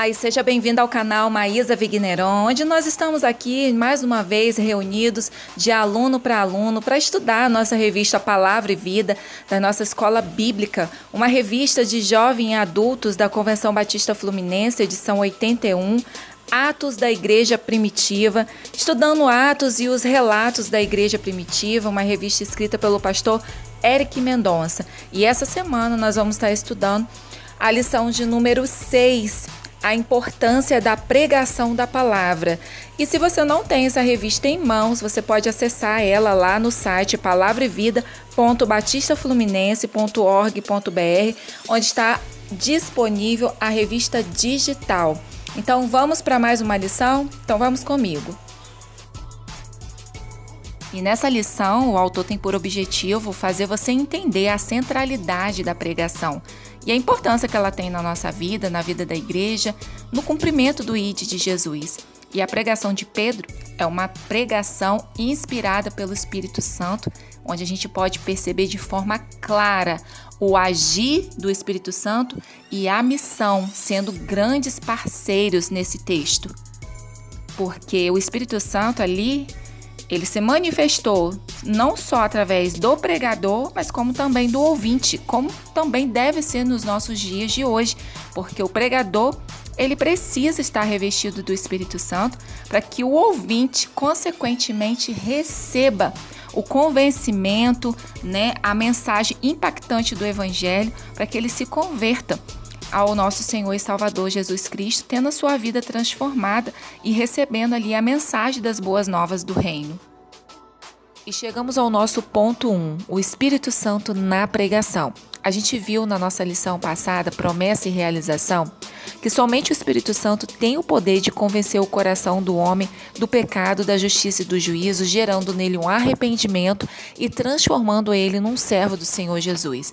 Olá e seja bem-vindo ao canal Maísa Vigneron, onde nós estamos aqui mais uma vez reunidos de aluno para estudar a nossa revista Palavra e Vida da nossa escola bíblica, uma revista de jovens e adultos da Convenção Batista Fluminense, edição 81, Atos da Igreja Primitiva, estudando Atos e os relatos da Igreja Primitiva, uma revista escrita pelo pastor Eric Mendonça. E essa semana nós vamos estar estudando a lição de número 6, a importância da pregação da palavra. E se você não tem essa revista em mãos, você pode acessar ela lá no site palavrevida.batistafluminense.org.br, onde está disponível a revista digital. Então vamos para mais uma lição? Então vamos comigo. E nessa lição, o autor tem por objetivo fazer você entender a centralidade da pregação e a importância que ela tem na nossa vida, na vida da igreja, no cumprimento do ID de Jesus. E a pregação de Pedro é uma pregação inspirada pelo Espírito Santo, onde a gente pode perceber de forma clara o agir do Espírito Santo e a missão sendo grandes parceiros nesse texto. Porque o Espírito Santo ali, ele se manifestou não só através do pregador, mas como também do ouvinte, como também deve ser nos nossos dias de hoje, porque o pregador, ele precisa estar revestido do Espírito Santo para que o ouvinte, consequentemente, receba o convencimento, a mensagem impactante do Evangelho, para que ele se converta ao nosso Senhor e Salvador Jesus Cristo, tendo a sua vida transformada e recebendo ali a mensagem das boas novas do reino. E chegamos ao nosso ponto 1, o Espírito Santo na pregação. A gente viu na nossa lição passada, promessa e realização, que somente o Espírito Santo tem o poder de convencer o coração do homem do pecado, da justiça e do juízo, gerando nele um arrependimento e transformando ele num servo do Senhor Jesus.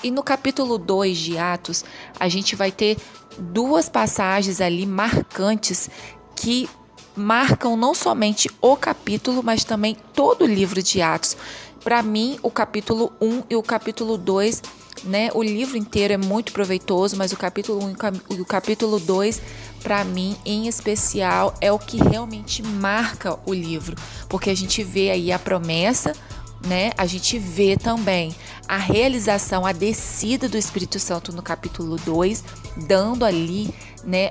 E no capítulo 2 de Atos, a gente vai ter duas passagens ali marcantes que marcam não somente o capítulo, mas também todo o livro de Atos. Para mim, o capítulo 1 e o capítulo 2, o livro inteiro é muito proveitoso, mas o capítulo 1 e o capítulo 2, para mim, em especial, é o que realmente marca o livro, porque a gente vê aí a promessa, a gente vê também a realização, a descida do Espírito Santo no capítulo 2, dando ali,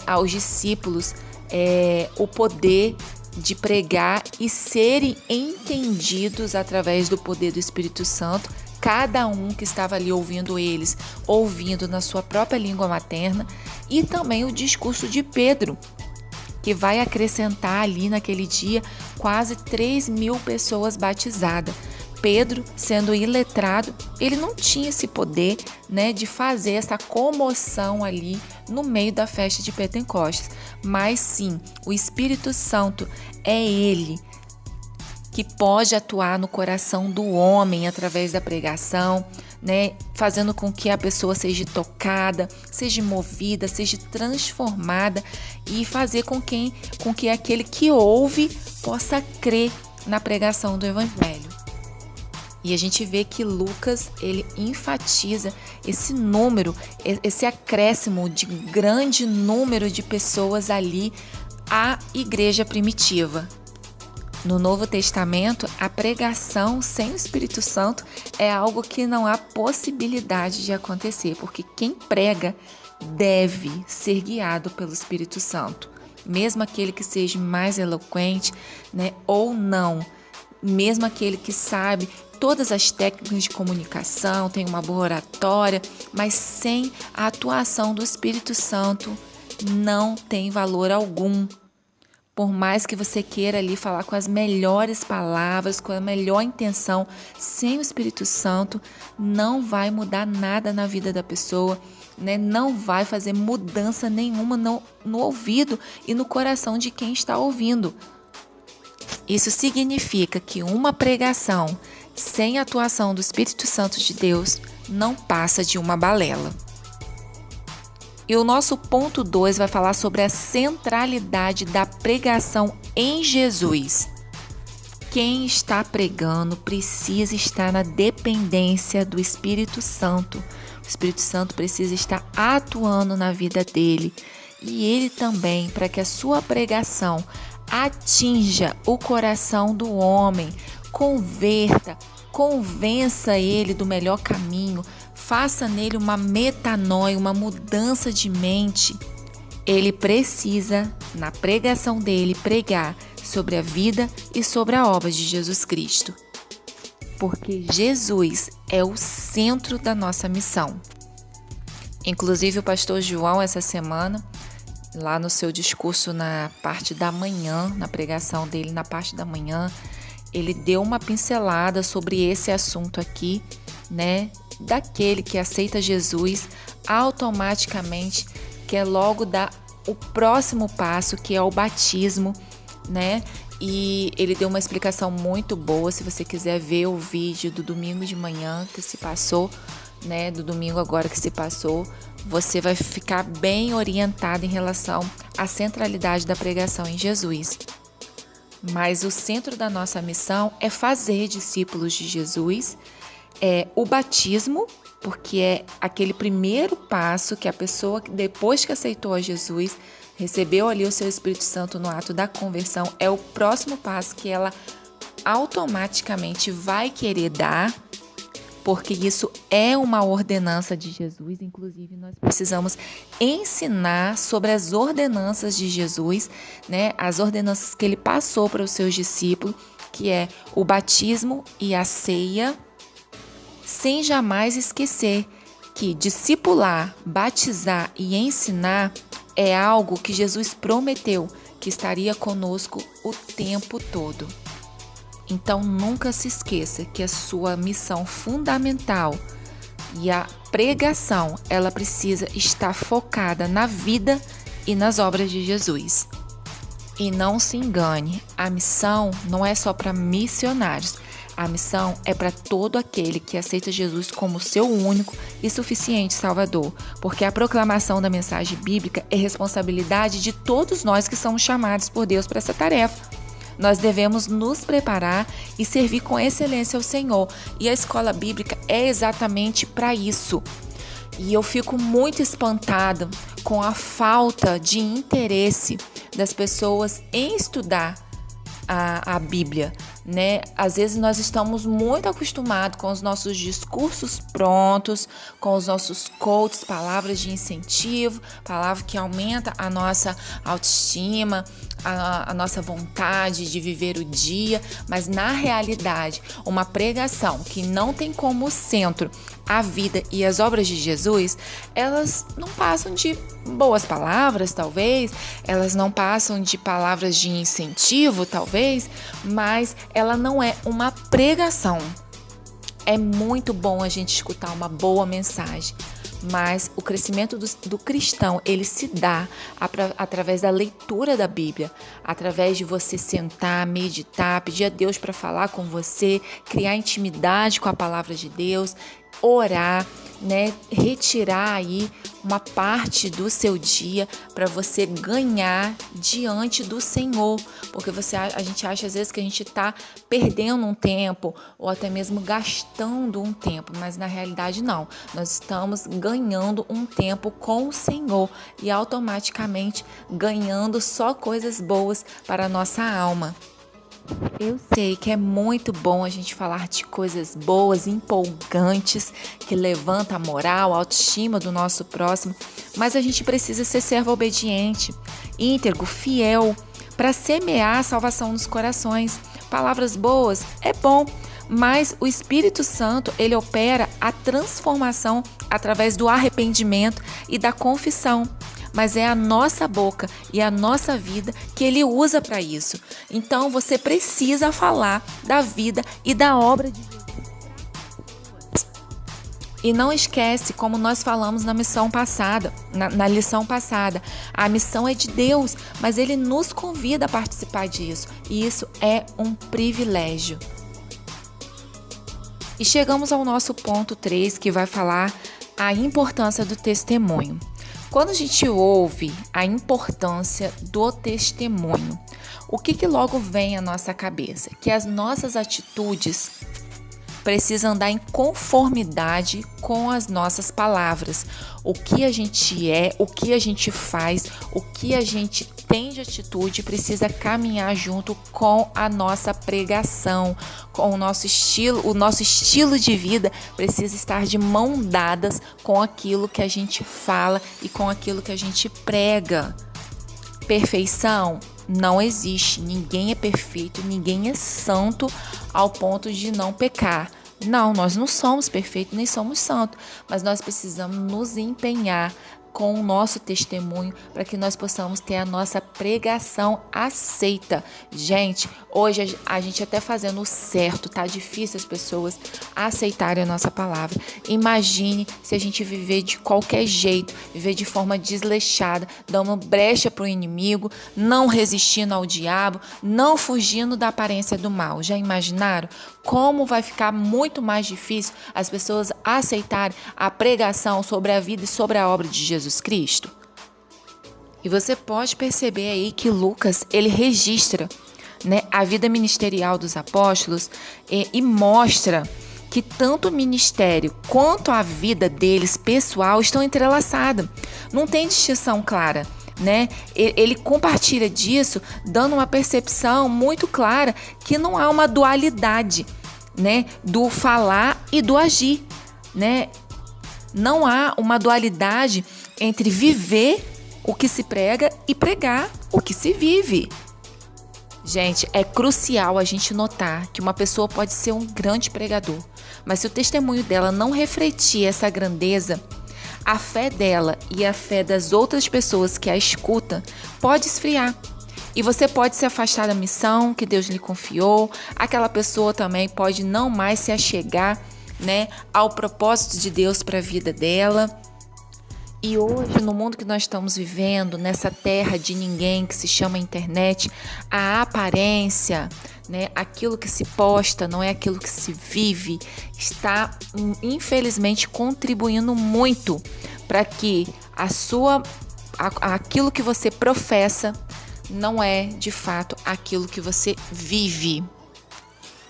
aos discípulos o poder de pregar e serem entendidos através do poder do Espírito Santo, cada um que estava ali ouvindo eles, ouvindo na sua própria língua materna, e também o discurso de Pedro, que vai acrescentar ali naquele dia quase 3.000 pessoas batizadas. Pedro, sendo iletrado, ele não tinha esse poder, de fazer essa comoção ali no meio da festa de Pentecostes. Mas sim, o Espírito Santo é ele que pode atuar no coração do homem através da pregação, fazendo com que a pessoa seja tocada, seja movida, seja transformada e fazer com que aquele que ouve possa crer na pregação do Evangelho. E a gente vê que Lucas, ele enfatiza esse número, esse acréscimo de grande número de pessoas ali à igreja primitiva. No Novo Testamento, a pregação sem o Espírito Santo é algo que não há possibilidade de acontecer, porque quem prega deve ser guiado pelo Espírito Santo. Mesmo aquele que seja mais eloquente, ou não, mesmo aquele que sabe todas as técnicas de comunicação, tem uma boa oratória, mas sem a atuação do Espírito Santo não tem valor algum. Por mais que você queira ali falar com as melhores palavras, com a melhor intenção, sem o Espírito Santo, não vai mudar nada na vida da pessoa, não vai fazer mudança nenhuma no ouvido e no coração de quem está ouvindo. Isso significa que uma pregação sem a atuação do Espírito Santo de Deus não passa de uma balela. E o nosso ponto 2 vai falar sobre a centralidade da pregação em Jesus. Quem está pregando precisa estar na dependência do Espírito Santo. O Espírito Santo precisa estar atuando na vida dele. e Ele também, para que a sua pregação atinja o coração do homem, convença ele do melhor caminho, faça nele uma metanoia, uma mudança de mente. Ele precisa, na pregação dele, pregar sobre a vida e sobre a obra de Jesus Cristo. Porque Jesus é o centro da nossa missão. Inclusive o pastor João, essa semana, lá no seu discurso na parte da manhã, na pregação dele na parte da manhã, ele deu uma pincelada sobre esse assunto aqui, né? Daquele que aceita Jesus, automaticamente quer logo dar o próximo passo, que é o batismo, né? E ele deu uma explicação muito boa. Se você quiser ver o vídeo do domingo de manhã que se passou, né? Do domingo agora que se passou, você vai ficar bem orientado em relação à centralidade da pregação em Jesus. Mas o centro da nossa missão é fazer discípulos de Jesus, é o batismo, porque é aquele primeiro passo que a pessoa, depois que aceitou a Jesus, recebeu ali o seu Espírito Santo no ato da conversão, é o próximo passo que ela automaticamente vai querer dar, porque isso é uma ordenança de Jesus. Inclusive, nós precisamos ensinar sobre as ordenanças de Jesus, né? As ordenanças que ele passou para os seus discípulos, que é o batismo e a ceia, sem jamais esquecer que discipular, batizar e ensinar é algo que Jesus prometeu que estaria conosco o tempo todo. Então, nunca se esqueça que a sua missão fundamental e a pregação, ela precisa estar focada na vida e nas obras de Jesus. E não se engane, a missão não é só para missionários. A missão é para todo aquele que aceita Jesus como seu único e suficiente Salvador, porque a proclamação da mensagem bíblica é responsabilidade de todos nós que somos chamados por Deus para essa tarefa. Nós devemos nos preparar e servir com excelência ao Senhor. E a escola bíblica é exatamente para isso. E eu fico muito espantada com a falta de interesse das pessoas em estudar a Bíblia, né? Às vezes nós estamos muito acostumados com os nossos discursos prontos, com os nossos quotes, palavras de incentivo, palavra que aumenta a nossa autoestima, a nossa vontade de viver o dia, mas na realidade, uma pregação que não tem como centro a vida e as obras de Jesus, elas não passam de boas palavras, talvez, elas não passam de palavras de incentivo, talvez, mas ela não é uma pregação. É muito bom a gente escutar uma boa mensagem, mas o crescimento do cristão, ele se dá através da leitura da Bíblia, através de você sentar, meditar, pedir a Deus para falar com você, criar intimidade com a palavra de Deus, orar, né? Retirar aí uma parte do seu dia para você ganhar diante do Senhor, porque a gente acha às vezes que a gente está perdendo um tempo ou até mesmo gastando um tempo, mas na realidade não, nós estamos ganhando um tempo com o Senhor e automaticamente ganhando só coisas boas para a nossa alma. Eu sei que é muito bom a gente falar de coisas boas, empolgantes, que levantam a moral, a autoestima do nosso próximo, mas a gente precisa ser servo obediente, íntegro, fiel, para semear a salvação nos corações. Palavras boas é bom, mas o Espírito Santo, ele opera a transformação através do arrependimento e da confissão. Mas é a nossa boca e a nossa vida que ele usa para isso. Então você precisa falar da vida e da obra de Jesus. E não esquece, como nós falamos na missão passada, na lição passada, a missão é de Deus, mas ele nos convida a participar disso. E isso é um privilégio. E chegamos ao nosso ponto 3, que vai falar a importância do testemunho. Quando a gente ouve a importância do testemunho, o que logo vem à nossa cabeça? Que as nossas atitudes precisa andar em conformidade com as nossas palavras. O que a gente é, o que a gente faz, o que a gente tem de atitude precisa caminhar junto com a nossa pregação, com o nosso estilo de vida precisa estar de mão dadas com aquilo que a gente fala e com aquilo que a gente prega. Perfeição não existe, ninguém é perfeito, ninguém é santo ao ponto de não pecar. Não, nós não somos perfeitos, nem somos santos, mas nós precisamos nos empenhar com o nosso testemunho para que nós possamos ter a nossa pregação aceita. Gente, hoje a gente até fazendo o certo, tá difícil as pessoas aceitarem a nossa palavra. Imagine se a gente viver de qualquer jeito, viver de forma desleixada, dando brecha para o inimigo, não resistindo ao diabo, não fugindo da aparência do mal. Já imaginaram como vai ficar muito mais difícil as pessoas aceitarem a pregação sobre a vida e sobre a obra de Jesus Cristo? E você pode perceber aí que Lucas, ele registra, né, a vida ministerial dos apóstolos e mostra que tanto o ministério quanto a vida deles pessoal estão entrelaçadas. Não tem distinção clara, né? Ele compartilha disso, dando uma percepção muito clara que não há uma dualidade, né, do falar e do agir, né? Não há uma dualidade entre viver o que se prega e pregar o que se vive. Gente, é crucial a gente notar que uma pessoa pode ser um grande pregador, mas se o testemunho dela não refletir essa grandeza, a fé dela e a fé das outras pessoas que a escutam pode esfriar. E você pode se afastar da missão que Deus lhe confiou, aquela pessoa também pode não mais se achegar, né, ao propósito de Deus para a vida dela. E hoje, no mundo que nós estamos vivendo, nessa terra de ninguém que se chama internet, a aparência, né, aquilo que se posta, não é aquilo que se vive, está, infelizmente, contribuindo muito para que aquilo que você professa não é, de fato, aquilo que você vive.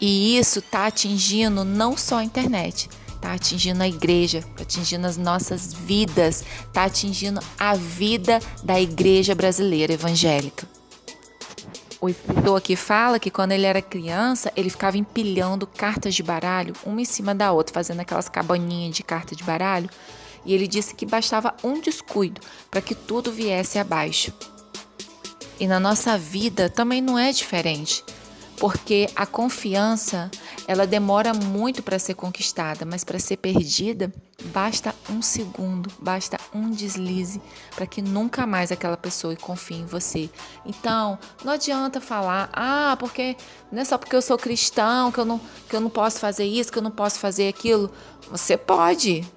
E isso está atingindo não só a internet, está atingindo a igreja, está atingindo as nossas vidas, está atingindo a vida da igreja brasileira evangélica. O escritor aqui fala que quando ele era criança, ele ficava empilhando cartas de baralho, uma em cima da outra, fazendo aquelas cabaninhas de carta de baralho, e ele disse que bastava um descuido para que tudo viesse abaixo. E na nossa vida também não é diferente, porque a confiança, ela demora muito para ser conquistada, mas para ser perdida, basta um segundo, basta um deslize para que nunca mais aquela pessoa confie em você. Então, não adianta falar, porque não é só porque eu sou cristão que eu não posso fazer isso, que eu não posso fazer aquilo. Você pode,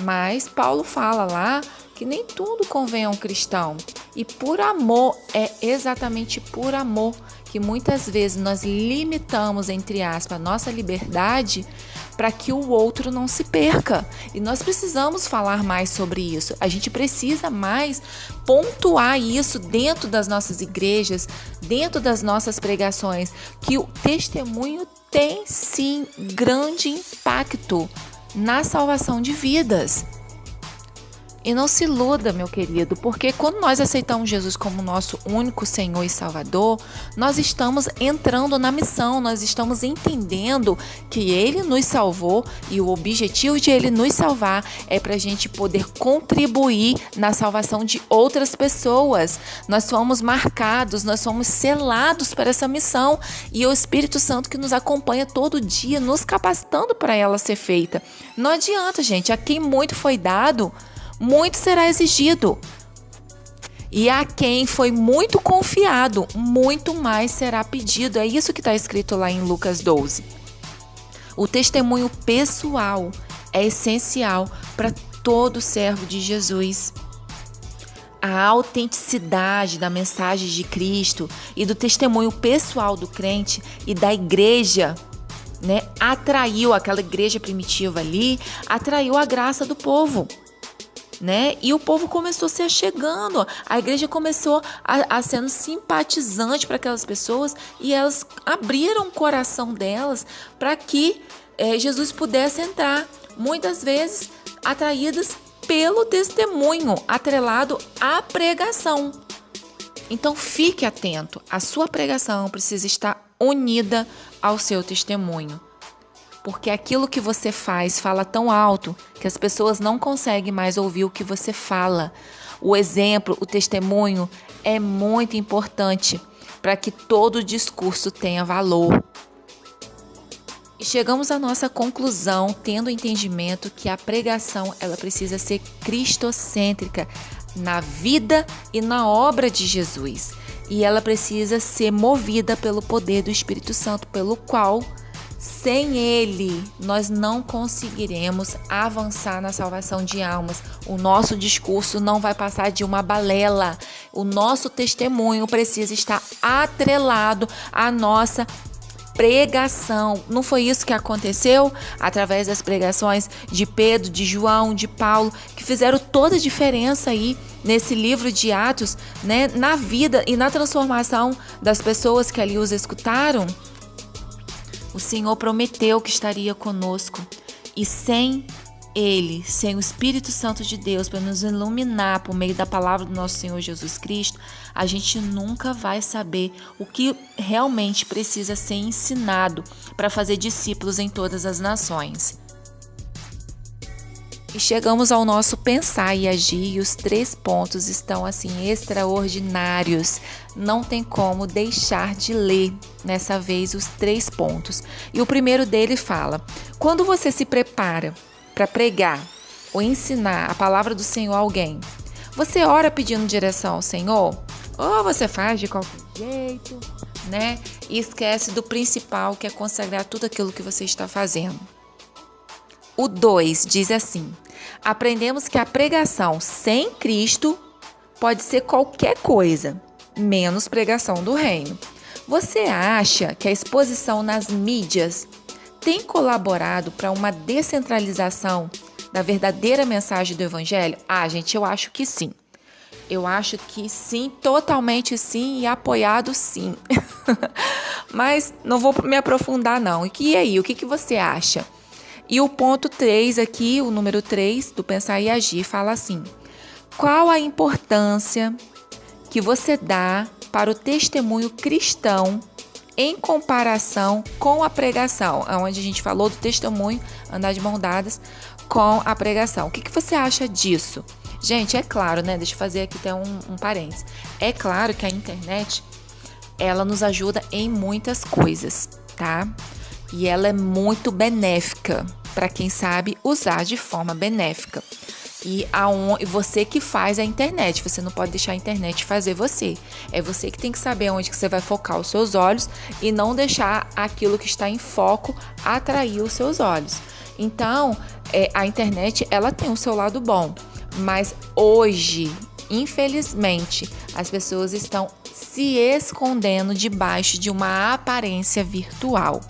mas Paulo fala lá que nem tudo convém a um cristão. E por amor, é exatamente por amor que muitas vezes nós limitamos, entre aspas, a nossa liberdade para que o outro não se perca. E nós precisamos falar mais sobre isso. A gente precisa mais pontuar isso dentro das nossas igrejas, dentro das nossas pregações, que o testemunho tem sim grande impacto na salvação de vidas. E não se iluda, meu querido, porque quando nós aceitamos Jesus como nosso único Senhor e Salvador, nós estamos entrando na missão, nós estamos entendendo que Ele nos salvou e o objetivo de Ele nos salvar é para a gente poder contribuir na salvação de outras pessoas. Nós somos marcados, nós somos selados para essa missão e é o Espírito Santo que nos acompanha todo dia, nos capacitando para ela ser feita. Não adianta, gente, a quem muito foi dado, muito será exigido. E a quem foi muito confiado, muito mais será pedido. É isso que está escrito lá em Lucas 12. O testemunho pessoal é essencial para todo servo de Jesus. A autenticidade da mensagem de Cristo e do testemunho pessoal do crente e da igreja, né, atraiu aquela igreja primitiva ali, atraiu a graça do povo. Né? E o povo começou se achegando, a igreja começou a sendo simpatizante para aquelas pessoas e elas abriram o coração delas para que Jesus pudesse entrar, muitas vezes atraídas pelo testemunho, atrelado à pregação. Então fique atento, a sua pregação precisa estar unida ao seu testemunho. Porque aquilo que você fala tão alto que as pessoas não conseguem mais ouvir o que você fala. O exemplo, o testemunho é muito importante para que todo o discurso tenha valor. E chegamos à nossa conclusão, tendo o entendimento que a pregação ela precisa ser cristocêntrica na vida e na obra de Jesus. E ela precisa ser movida pelo poder do Espírito Santo, pelo qual, sem ele, nós não conseguiremos avançar na salvação de almas. O nosso discurso não vai passar de uma balela. O nosso testemunho precisa estar atrelado à nossa pregação. Não foi isso que aconteceu através das pregações de Pedro, de João, de Paulo, que fizeram toda a diferença aí nesse livro de Atos, né, na vida e na transformação das pessoas que ali os escutaram? O Senhor prometeu que estaria conosco e sem Ele, sem o Espírito Santo de Deus para nos iluminar por meio da palavra do nosso Senhor Jesus Cristo, a gente nunca vai saber o que realmente precisa ser ensinado para fazer discípulos em todas as nações. E chegamos ao nosso pensar e agir, e os 3 pontos estão assim extraordinários. Não tem como deixar de ler nessa vez os 3 pontos. E o primeiro dele fala: quando você se prepara para pregar ou ensinar a palavra do Senhor a alguém, você ora pedindo direção ao Senhor? Ou você faz de qualquer jeito, né? E esquece do principal, que é consagrar tudo aquilo que você está fazendo. O 2 diz assim: aprendemos que a pregação sem Cristo pode ser qualquer coisa, menos pregação do reino. Você acha que a exposição nas mídias tem colaborado para uma descentralização da verdadeira mensagem do Evangelho? Gente, eu acho que sim. Eu acho que sim, totalmente sim e apoiado sim. Mas não vou me aprofundar não. E aí, o que você acha? E o ponto 3 aqui, o número 3 do Pensar e Agir, fala assim: qual a importância que você dá para o testemunho cristão em comparação com a pregação? Onde a gente falou do testemunho, andar de mão dadas com a pregação. O que você acha disso? Gente, é claro, né? Deixa eu fazer aqui até um parênteses. É claro que a internet, ela nos ajuda em muitas coisas, tá? E ela é muito benéfica para quem sabe usar de forma benéfica. E você que faz a internet, você não pode deixar a internet fazer você. É você que tem que saber onde que você vai focar os seus olhos e não deixar aquilo que está em foco atrair os seus olhos. Então, a internet, ela tem o seu lado bom, mas hoje, infelizmente, as pessoas estão se escondendo debaixo de uma aparência virtual,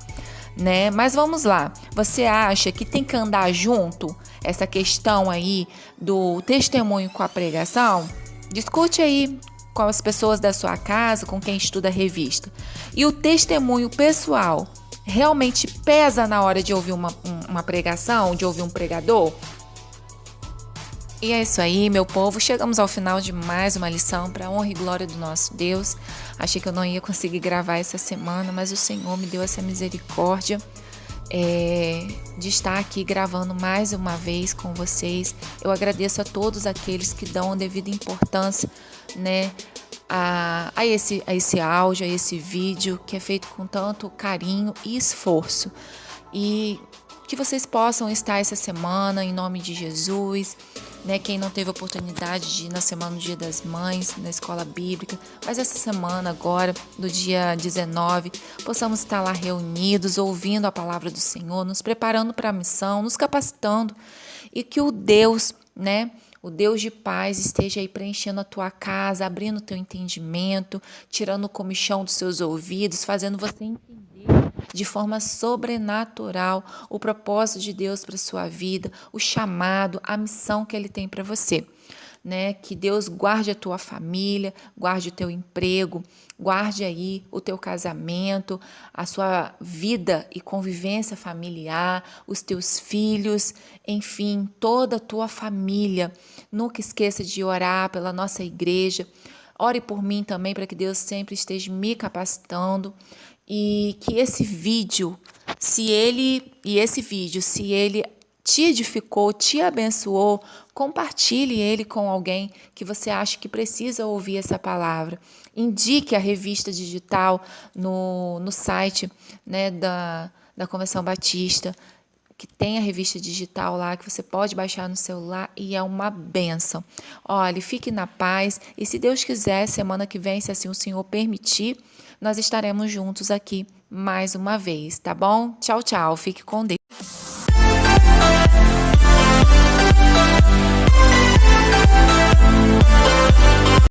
né? Mas vamos lá, você acha que tem que andar junto essa questão aí do testemunho com a pregação? Discute aí com as pessoas da sua casa, com quem estuda a revista. E o testemunho pessoal realmente pesa na hora de ouvir uma pregação, de ouvir um pregador? E é isso aí, meu povo. Chegamos ao final de mais uma lição para a honra e glória do nosso Deus. Achei que eu não ia conseguir gravar essa semana, mas o Senhor me deu essa misericórdia de estar aqui gravando mais uma vez com vocês. Eu agradeço a todos aqueles que dão a devida importância, né, a esse áudio, a esse vídeo que é feito com tanto carinho e esforço. E que vocês possam estar essa semana em nome de Jesus, né? Quem não teve oportunidade de ir na semana do Dia das Mães, na escola bíblica, mas essa semana agora, do dia 19, possamos estar lá reunidos, ouvindo a palavra do Senhor, nos preparando para a missão, nos capacitando, e que o Deus, né? O Deus de paz esteja aí preenchendo a tua casa, abrindo o teu entendimento, tirando o comichão dos seus ouvidos, fazendo você entender de forma sobrenatural o propósito de Deus para a sua vida, o chamado, a missão que Ele tem para você. né? Que Deus guarde a tua família, guarde o teu emprego, guarde aí o teu casamento, a sua vida e convivência familiar, os teus filhos, enfim, toda a tua família. Nunca esqueça de orar pela nossa igreja. Ore por mim também, para que Deus sempre esteja me capacitando e que esse vídeo, se ele te edificou, te abençoou, compartilhe ele com alguém que você acha que precisa ouvir essa palavra. Indique a revista digital no site, né, da Convenção Batista, que tem a revista digital lá, que você pode baixar no celular e é uma bênção. Olha, fique na paz e se Deus quiser, semana que vem, se assim o Senhor permitir, nós estaremos juntos aqui mais uma vez, tá bom? Tchau, tchau. Fique com Deus.